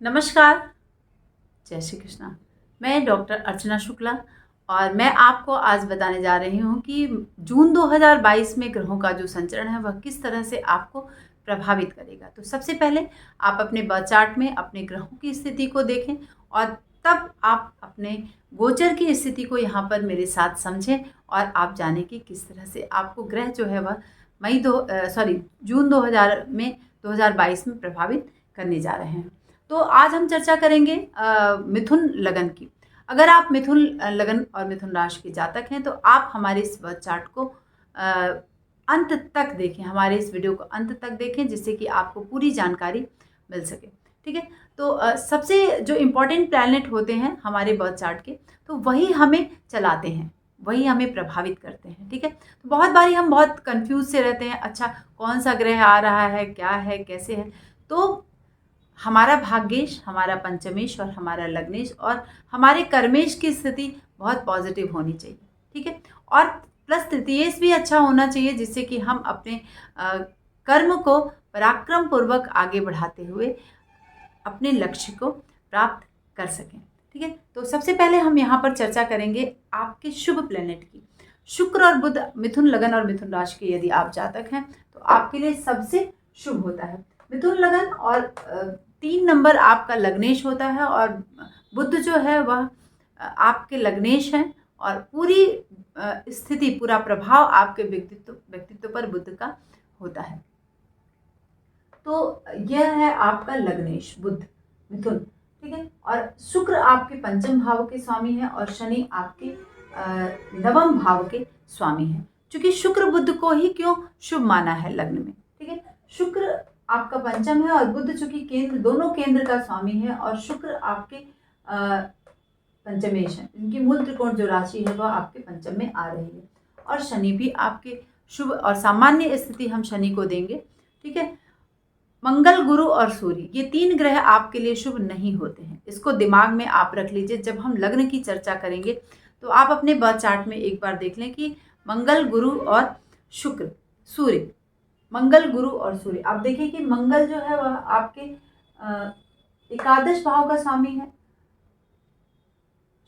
नमस्कार, जय श्री कृष्णा। मैं डॉक्टर अर्चना शुक्ला और मैं आपको आज बताने जा रही हूँ कि जून 2022 में ग्रहों का जो संचरण है वह किस तरह से आपको प्रभावित करेगा। तो सबसे पहले आप अपने बर्थ चार्ट में अपने ग्रहों की स्थिति को देखें और तब आप अपने गोचर की स्थिति को यहाँ पर मेरे साथ समझें और आप जानें कि किस तरह से आपको ग्रह जो है वह जून 2022 में प्रभावित करने जा रहे हैं। तो आज हम चर्चा करेंगे मिथुन लगन की। अगर आप मिथुन लगन और मिथुन राशि के जातक हैं तो आप हमारे इस बर्थ चार्ट को अंत तक देखें, हमारे इस वीडियो को अंत तक देखें जिससे कि आपको पूरी जानकारी मिल सके। ठीक है, तो सबसे जो इम्पोर्टेंट प्लैनेट होते हैं हमारे बर्थ चार्ट के, तो वही हमें चलाते हैं, वही हमें प्रभावित करते हैं। ठीक है, तो बहुत बारी हम बहुत कंफ्यूज से रहते हैं, अच्छा कौन सा ग्रह आ रहा है, क्या है, कैसे है। तो हमारा भाग्येश, हमारा पंचमेश और हमारा लग्नेश और हमारे कर्मेश की स्थिति बहुत पॉजिटिव होनी चाहिए। ठीक है, और प्लस तृतीयेश भी अच्छा होना चाहिए जिससे कि हम अपने कर्म को पराक्रम पूर्वक आगे बढ़ाते हुए अपने लक्ष्य को प्राप्त कर सकें। ठीक है, तो सबसे पहले हम यहाँ पर चर्चा करेंगे आपके शुभ प्लेनेट की। शुक्र और बुध मिथुन लगन और मिथुन राशि के यदि आप जातक हैं तो आपके लिए सबसे शुभ होता है मिथुन लगन। और 3 नंबर आपका लग्नेश होता है और बुध जो है वह आपके लग्नेश हैं और पूरी स्थिति, पूरा प्रभाव आपके व्यक्तित्व पर बुध का होता है। तो यह है आपका लग्नेश बुध मिथुन। ठीक है, और शुक्र आपके पंचम भाव के स्वामी है और शनि आपके नवम भाव के स्वामी है। क्योंकि शुक्र बुध को ही क्यों शुभ माना है लग्न में। ठीक है, शुक्र आपका पंचम है और बुध चूंकि केंद्र, दोनों केंद्र का स्वामी है और शुक्र आपके पंचमेश है, इनकी मूल त्रिकोण जो राशि है वह आपके पंचम में आ रही है। और शनि भी आपके शुभ और सामान्य स्थिति हम शनि को देंगे। ठीक है, मंगल, गुरु और सूर्य ये 3 ग्रह आपके लिए शुभ नहीं होते हैं, इसको दिमाग में आप रख लीजिए। जब हम लग्न की चर्चा करेंगे तो आप अपने बर्थ चार्ट में एक बार देख लें कि मंगल, गुरु और शुक्र, सूर्य, मंगल, गुरु और सूर्य, आप देखिए कि मंगल जो है वह आपके एकादश भाव का स्वामी है।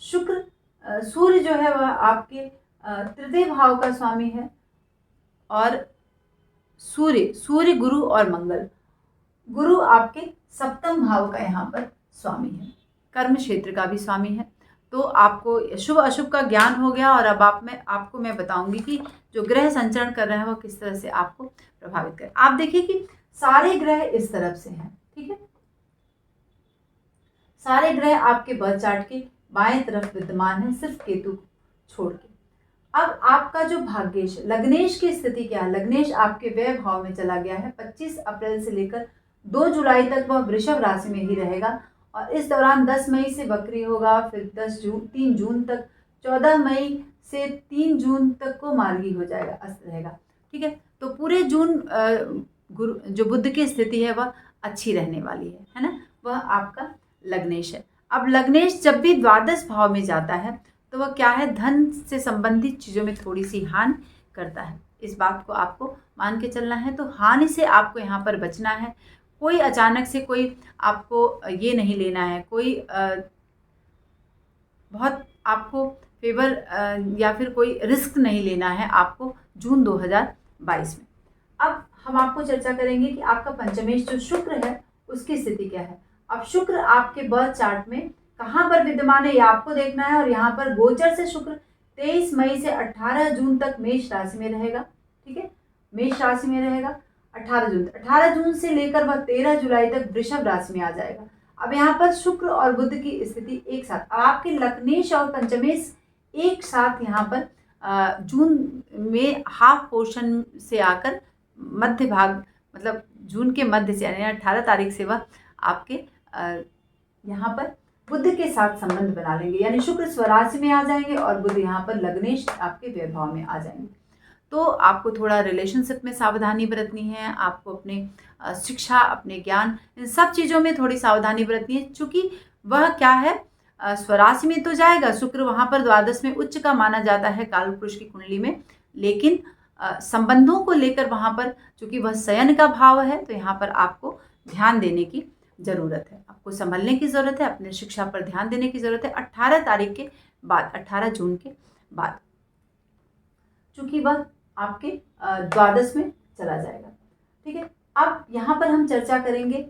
शुक्र सूर्य जो है वह आपके तृतीय भाव का स्वामी है और सूर्य, गुरु और मंगल, गुरु आपके सप्तम भाव का यहाँ पर स्वामी है, कर्म क्षेत्र का भी स्वामी है। तो आपको शुभ अशुभ का ज्ञान हो गया और अब आपको मैं बताऊंगी कि जो ग्रह संचरण कर रहे हैं वो किस तरह से आपको प्रभावित करें। आप देखिए कि सारे ग्रह इस तरफ से हैं। ठीक है, सारे ग्रह आपके बर्थ चार्ट के बाएं तरफ विद्यमान है, सिर्फ केतु छोड़ के। अब आपका जो भाग्येश लग्नेश की स्थिति क्या है, लग्नेश आपके व्यय भाव में चला गया है। 25 अप्रैल से लेकर 2 जुलाई तक वह वृषभ राशि में ही रहेगा और इस दौरान 10 मई से वक्री होगा, फिर 3 जून तक, 14 मई से 3 जून तक को मार्गी हो जाएगा, अस्त रहेगा। ठीक है, तो पूरे जून गुरु जो बुध की स्थिति है वह अच्छी रहने वाली है ना, वह आपका लग्नेश है। अब लग्नेश जब भी द्वादश भाव में जाता है तो वह क्या है, धन से संबंधित चीज़ों में थोड़ी सी हानि करता है। इस बात को आपको मान के चलना है। तो हानि से आपको यहाँ पर बचना है। कोई अचानक से कोई आपको ये नहीं लेना है, कोई बहुत आपको फेवर या फिर कोई रिस्क नहीं लेना है आपको जून 2022 में। अब हम आपको चर्चा करेंगे कि आपका पंचमेश जो शुक्र है उसकी स्थिति क्या है। अब शुक्र आपके बर्थ चार्ट में कहाँ पर विद्यमान है ये आपको देखना है और यहाँ पर गोचर से शुक्र 23 मई से 18 जून तक मेष राशि में रहेगा। ठीक है, मेष राशि में रहेगा 18 जून से लेकर वह 13 जुलाई तक वृषभ राशि में आ जाएगा। अब यहाँ पर शुक्र और बुध की स्थिति एक साथ, अब आपके लग्नेश और पंचमेश एक साथ यहाँ पर जून में हाफ पोर्शन से आकर मध्य भाग, मतलब जून के मध्य से यानी 18 तारीख से वह आपके यहाँ पर बुध के साथ संबंध बना लेंगे, यानी शुक्र स्वराशि में आ जाएंगे और बुध यहाँ पर लग्नेश आपके वैभव में आ जाएंगे। तो आपको थोड़ा रिलेशनशिप में सावधानी बरतनी है, आपको अपने शिक्षा, अपने ज्ञान, इन सब चीज़ों में थोड़ी सावधानी बरतनी है। चूँकि वह क्या है, स्वराशि में तो जाएगा, शुक्र वहाँ पर द्वादश में उच्च का माना जाता है कालपुरुष की कुंडली में, लेकिन संबंधों को लेकर वहाँ पर चूँकि वह शयन का भाव है तो यहाँ पर आपको ध्यान देने की ज़रूरत है, आपको संभलने की ज़रूरत है, अपने शिक्षा पर ध्यान देने की ज़रूरत है 18 तारीख के बाद, 18 जून के बाद, चूँकि वह आपके द्वादश में चला जाएगा। ठीक है, अब यहाँ पर हम चर्चा करेंगे,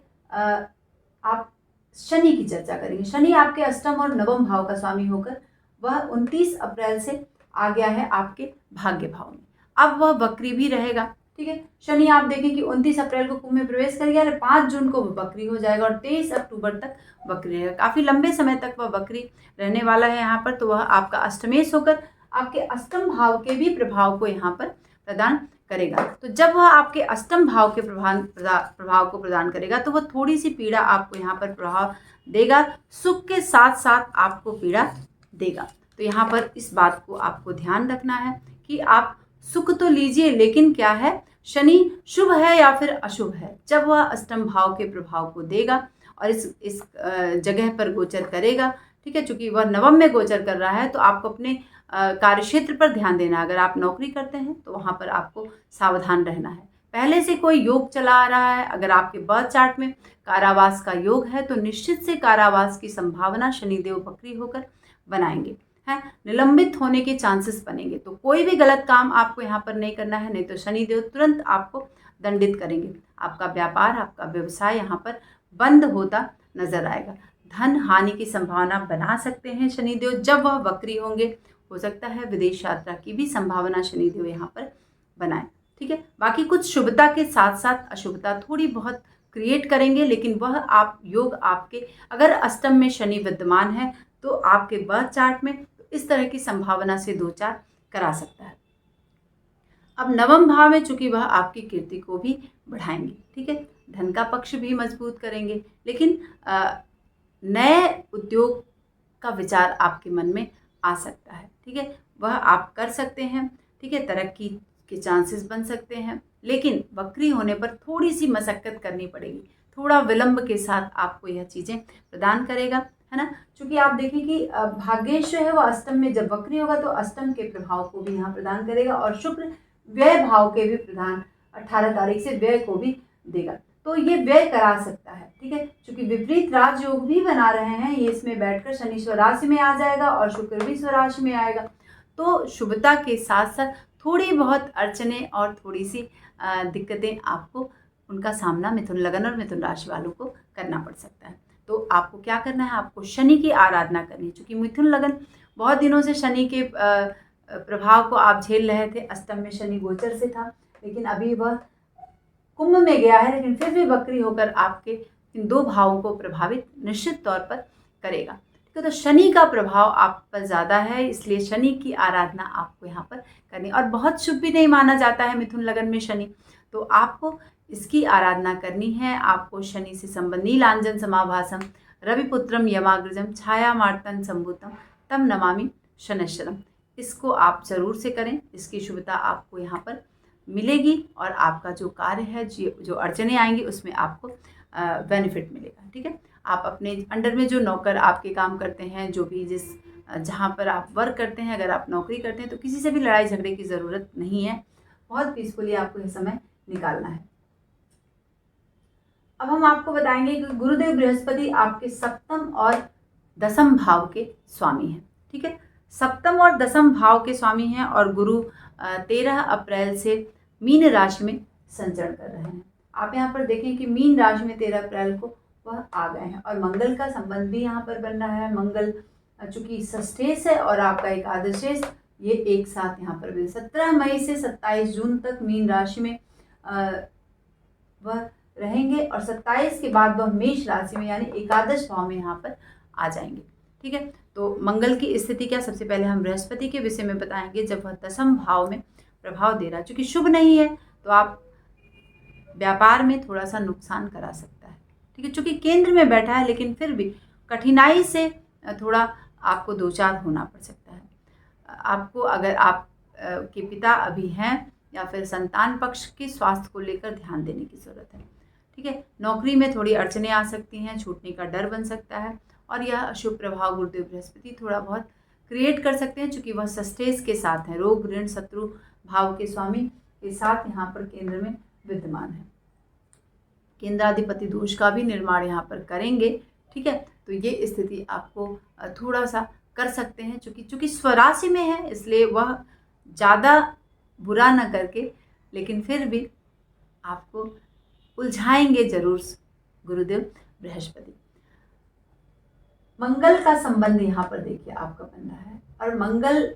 आप शनि की चर्चा करेंगे। शनि आपके अष्टम और नवम भाव का स्वामी होकर वह 29 अप्रैल से आ गया है आपके भाग्य भाव में। अब वह वक्री भी रहेगा। ठीक है, शनि आप देखें कि 29 अप्रैल को कुंभ में प्रवेश कर गया, 5 जून को वह वक्री हो जाएगा और 23 अक्टूबर तक वक्री रहेगा। काफ़ी लंबे समय तक वह वक्री रहने वाला है यहाँ पर। तो वह आपका अष्टमेश होकर आपके अष्टम भाव के भी प्रभाव को यहाँ पर प्रदान करेगा। तो जब वह आपके अष्टम भाव के प्रभाव को प्रदान करेगा तो वह थोड़ी सी पीड़ा आपको यहाँ पर प्रभाव देगा, सुख के साथ साथ आपको पीड़ा देगा। तो यहाँ पर इस बात को आपको ध्यान रखना है कि आप सुख तो लीजिए, लेकिन क्या है, शनि शुभ है या फिर अशुभ है। जब वह अष्टम भाव के प्रभाव को देगा और इस जगह पर गोचर करेगा, ठीक है, चूंकि वह नवम में गोचर कर रहा है, तो आपको अपने कार्य क्षेत्र पर ध्यान देना। अगर आप नौकरी करते हैं तो वहाँ पर आपको सावधान रहना है। पहले से कोई योग चला आ रहा है, अगर आपके बर्थ चार्ट में कारावास का योग है तो निश्चित से कारावास की संभावना शनिदेव वक्री होकर बनाएंगे, है, निलंबित होने के चांसेस बनेंगे। तो कोई भी गलत काम आपको यहाँ पर नहीं करना है, नहीं तो शनिदेव तुरंत आपको दंडित करेंगे। आपका व्यापार, आपका व्यवसाय यहाँ पर बंद होता नजर आएगा। धन हानि की संभावना बना सकते हैं शनिदेव जब वह वक्री होंगे। हो सकता है विदेश यात्रा की भी संभावना शनिदेव यहाँ पर बनाए। ठीक है, बाकी कुछ शुभता के साथ साथ अशुभता थोड़ी बहुत क्रिएट करेंगे, लेकिन वह आप योग आपके अगर अष्टम में शनि विद्यमान है तो आपके बर्थ चार्ट में इस तरह की संभावना से दो चार करा सकता है। अब नवम भाव में चूंकि वह आपकी कीर्ति को भी बढ़ाएंगे, ठीक है, धन का पक्ष भी मजबूत करेंगे, लेकिन नए उद्योग का विचार आपके मन में आ सकता है। ठीक है, वह आप कर सकते हैं। ठीक है, तरक्की के चांसेस बन सकते हैं, लेकिन वक्री होने पर थोड़ी सी मशक्कत करनी पड़ेगी, थोड़ा विलंब के साथ आपको यह चीज़ें प्रदान करेगा, है ना। क्योंकि आप देखें कि भाग्येश जो है वह अष्टम में जब वक्री होगा तो अष्टम के प्रभाव को भी यहाँ प्रदान करेगा और शुक्र व्यय भाव के भी प्रदान 18 तारीख से व्यय को भी देगा। तो ये व्यय करा सकता है। ठीक है, क्योंकि विपरीत राजयोग भी बना रहे हैं, ये इसमें बैठकर शनि स्वराशि में आ जाएगा और शुक्र भी स्वराशि में आएगा। तो शुभता के साथ साथ थोड़ी बहुत अड़चने और थोड़ी सी दिक्कतें आपको उनका सामना मिथुन लगन और मिथुन राशि वालों को करना पड़ सकता है। तो आपको क्या करना है, आपको शनि की आराधना करनी है। क्योंकि मिथुन लगन बहुत दिनों से शनि के प्रभाव को आप झेल रहे थे, अष्टम में शनि गोचर से था, लेकिन अभी वह कुंभ में गया है, लेकिन फिर भी वक्री होकर आपके इन दो भावों को प्रभावित निश्चित तौर पर करेगा। ठीक है, तो शनि का प्रभाव आप पर ज़्यादा है, इसलिए शनि की आराधना आपको यहाँ पर करनी, और बहुत शुभ भी नहीं माना जाता है मिथुन लगन में शनि, तो आपको इसकी आराधना करनी है। आपको शनि से संबंध नीलांजन समाभासम रविपुत्रम यमाग्रजम छाया मार्तन संभूतम तम नमामि शनैश्चरम, इसको आप जरूर से करें। इसकी शुभता आपको यहाँ पर मिलेगी और आपका जो कार्य है, जो अड़चने आएंगी उसमें आपको बेनिफिट मिलेगा। ठीक है, आप अपने अंडर में जो नौकर आपके काम करते हैं, जो भी जहाँ पर आप वर्क करते हैं, अगर आप नौकरी करते हैं तो किसी से भी लड़ाई झगड़े की ज़रूरत नहीं है, बहुत पीसफुली आपको यह समय निकालना है। अब हम आपको बताएंगे कि गुरुदेव बृहस्पति आपके सप्तम और दसम भाव के स्वामी हैं। ठीक है, सप्तम और दसम भाव के स्वामी हैं और गुरु 13 अप्रैल से मीन राशि में संचरण कर रहे हैं। आप यहाँ पर देखें कि मीन राशि में 13 अप्रैल को वह आ गए हैं और मंगल का संबंध भी यहाँ पर बन रहा है। मंगल चूंकि षष्ठेश है और आपका एकादशेश, ये एक साथ यहाँ पर 17 मई से 27 जून तक मीन राशि में वह रहेंगे और 27 के बाद वह मेष राशि में यानी एकादश भाव में यहाँ पर आ जाएंगे। ठीक है, तो मंगल की स्थिति क्या, सबसे पहले हम बृहस्पति के विषय में बताएंगे। जब वह दसम भाव में प्रभाव दे रहा है, चूंकि शुभ नहीं है तो आप व्यापार में थोड़ा सा नुकसान करा सकता है। ठीक है, चूंकि केंद्र में बैठा है लेकिन फिर भी कठिनाई से थोड़ा आपको दो चार होना पड़ सकता है। आपको अगर आप के पिता अभी हैं या फिर संतान पक्ष के स्वास्थ्य को लेकर ध्यान देने की ज़रूरत है। ठीक है, नौकरी में थोड़ी अड़चने आ सकती हैं, छूटने का डर बन सकता है और यह अशुभ प्रभाव गुरुदेव बृहस्पति थोड़ा बहुत क्रिएट कर सकते हैं, चूँकि वह षष्ठेश के साथ हैं, रोग ऋण शत्रु भाव के स्वामी के साथ यहाँ पर केंद्र में विद्यमान है। केंद्राधिपति दोष का भी निर्माण यहाँ पर करेंगे। ठीक है, तो ये स्थिति आपको थोड़ा सा कर सकते हैं, चूँकि स्वराशि में है इसलिए वह ज़्यादा बुरा न करके, लेकिन फिर भी आपको उलझाएंगे जरूर गुरुदेव बृहस्पति। मंगल का संबंध यहाँ पर देखिए आपका बन रहा है, और मंगल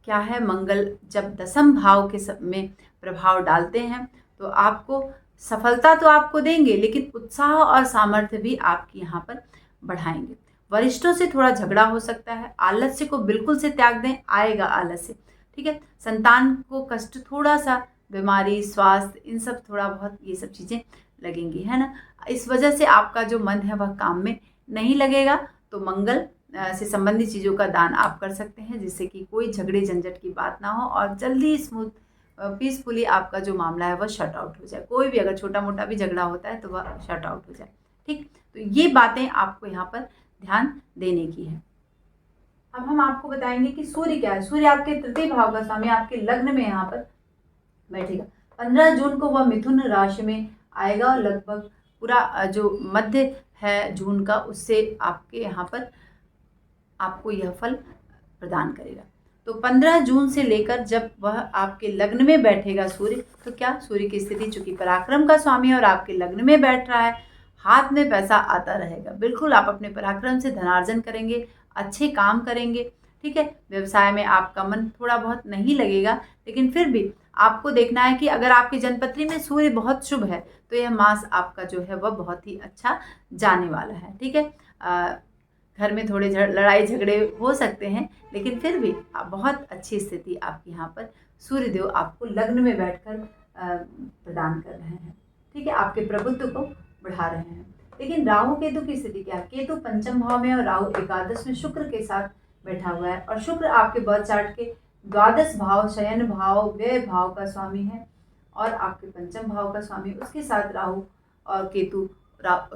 क्या है, मंगल जब दशम भाव के सब में प्रभाव डालते हैं तो आपको सफलता तो आपको देंगे, लेकिन उत्साह और सामर्थ्य भी आपकी यहाँ पर बढ़ाएंगे। वरिष्ठों से थोड़ा झगड़ा हो सकता है, आलस्य को बिल्कुल से त्याग दें, आएगा आलस्य। ठीक है, संतान को कष्ट थोड़ा सा, बीमारी, स्वास्थ्य, इन सब थोड़ा बहुत ये सब चीज़ें लगेंगी, है ना। इस वजह से आपका जो मन है वह काम में नहीं लगेगा। तो मंगल से संबंधित चीज़ों का दान आप कर सकते हैं, जिससे कि कोई झगड़े झंझट की बात ना हो और जल्दी स्मूथ पीसफुली आपका जो मामला है वह शट आउट हो जाए। कोई भी अगर छोटा मोटा भी झगड़ा होता है तो वह शट आउट हो जाए। ठीक, तो ये बातें आपको यहाँ पर ध्यान देने की है। अब हम आपको बताएंगे कि सूर्य क्या है। सूर्य आपके तृतीय भाव का स्वामी, आपके लग्न में यहाँ पर बैठेगा। 15 जून को वह मिथुन राशि में आएगा और लगभग पूरा जो मध्य है जून का, उससे आपके यहाँ पर आपको यह फल प्रदान करेगा। तो 15 जून से लेकर जब वह आपके लग्न में बैठेगा सूर्य, तो क्या सूर्य की स्थिति, चूंकि पराक्रम का स्वामी और आपके लग्न में बैठ रहा है, हाथ में पैसा आता रहेगा। बिल्कुल आप अपने पराक्रम से धनार्जन करेंगे, अच्छे काम करेंगे। ठीक है, व्यवसाय में आपका मन थोड़ा बहुत नहीं लगेगा, लेकिन फिर भी आपको देखना है कि अगर आपकी जन्मपत्री में सूर्य बहुत शुभ है तो यह मास आपका जो है वह बहुत ही अच्छा जाने वाला है। ठीक है, घर में थोड़े लड़ाई झगड़े हो सकते हैं, लेकिन फिर भी बहुत अच्छी स्थिति आपकी यहाँ पर सूर्यदेव आपको लग्न में बैठकर प्रदान कर रहे हैं। ठीक है, आपके प्रभुत्व को बढ़ा रहे हैं। लेकिन राहु केतु की स्थिति क्या है? केतु पंचम भाव में और राहु एकादश में शुक्र के साथ बैठा हुआ है, और शुक्र आपके बर्थ चार्ट के द्वादश भाव, शयन भाव, व्यय भाव का स्वामी है, और आपके पंचम भाव का स्वामी, उसके साथ राहु और केतु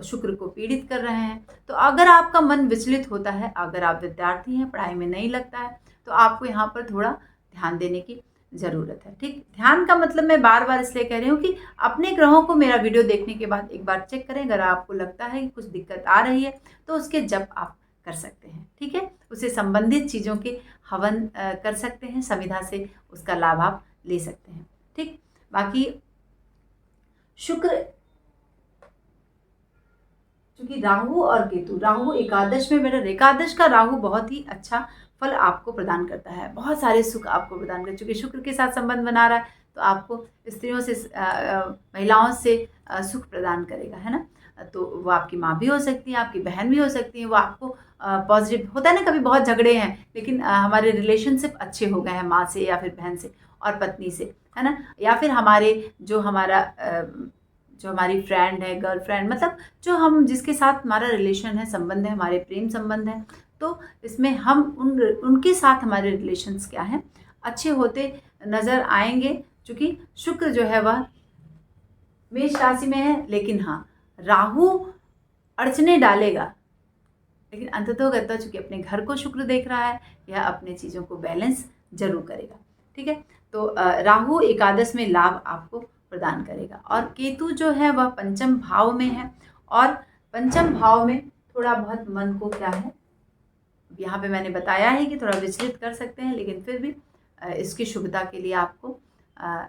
शुक्र को पीड़ित कर रहे हैं। तो अगर आपका मन विचलित होता है, अगर आप विद्यार्थी हैं, पढ़ाई में नहीं लगता है, तो आपको यहाँ पर थोड़ा ध्यान देने की ज़रूरत है। ठीक, ध्यान का मतलब मैं बार बार इसलिए कह रही हूँ कि अपने ग्रहों को मेरा वीडियो देखने के बाद एक बार चेक करें। अगर आपको लगता है कि कुछ दिक्कत आ रही है तो उसके जप आप कर सकते हैं। ठीक है, उससे संबंधित चीज़ों के हवन कर सकते हैं, संविधा से उसका लाभ आप ले सकते हैं। ठीक, बाकी शुक्र, क्योंकि राहु और केतु, राहु एकादश में बैठा, एकादश का राहु बहुत ही अच्छा फल आपको प्रदान करता है, बहुत सारे सुख आपको प्रदान करता है। चूँकि शुक्र के साथ संबंध बना रहा है तो आपको स्त्रियों से, महिलाओं से सुख प्रदान करेगा, है ना। तो वो आपकी माँ भी हो सकती है, आपकी बहन भी हो सकती है। वो आपको पॉजिटिव होता है ना, कभी बहुत झगड़े हैं लेकिन हमारे रिलेशनशिप अच्छे हो गए हैं माँ से या फिर बहन से और पत्नी से, है ना। या फिर हमारे जो हमारी फ्रेंड है, गर्लफ्रेंड, मतलब जो हम जिसके साथ हमारा रिलेशन है, संबंध है, हमारे प्रेम संबंध है, तो इसमें हम उनके साथ हमारे रिलेशंस क्या हैं, अच्छे होते नज़र आएंगे। क्योंकि शुक्र जो है वह मेष राशि में है, लेकिन हाँ, राहु अड़चने डालेगा, लेकिन अंततोगत्वा चूंकि अपने घर को शुक्र देख रहा है, यह अपने चीज़ों को बैलेंस जरूर करेगा। ठीक है, तो राहु एकादश में लाभ आपको प्रदान करेगा, और केतु जो है वह पंचम भाव में है, और पंचम भाव में थोड़ा बहुत मन को क्या है, यहाँ पे मैंने बताया है कि थोड़ा विचलित कर सकते हैं, लेकिन फिर भी इसकी शुभता के लिए आपको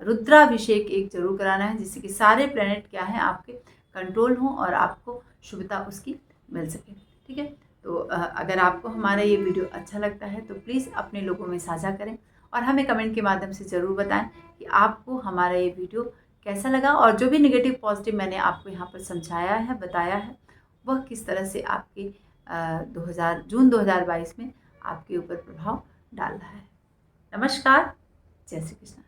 रुद्राभिषेक एक जरूर कराना है, जिससे कि सारे प्लैनेट क्या हैं आपके कंट्रोल हों और आपको शुभता उसकी मिल सके। ठीक है, तो अगर आपको हमारा ये वीडियो अच्छा लगता है तो प्लीज़ अपने लोगों में साझा करें, और हमें कमेंट के माध्यम से ज़रूर बताएं कि आपको हमारा ये वीडियो कैसा लगा, और जो भी नेगेटिव पॉजिटिव मैंने आपको यहाँ पर समझाया है, बताया है, वह किस तरह से आपके जून 2022 में आपके ऊपर प्रभाव डाल रहा है। नमस्कार, जय श्री कृष्ण।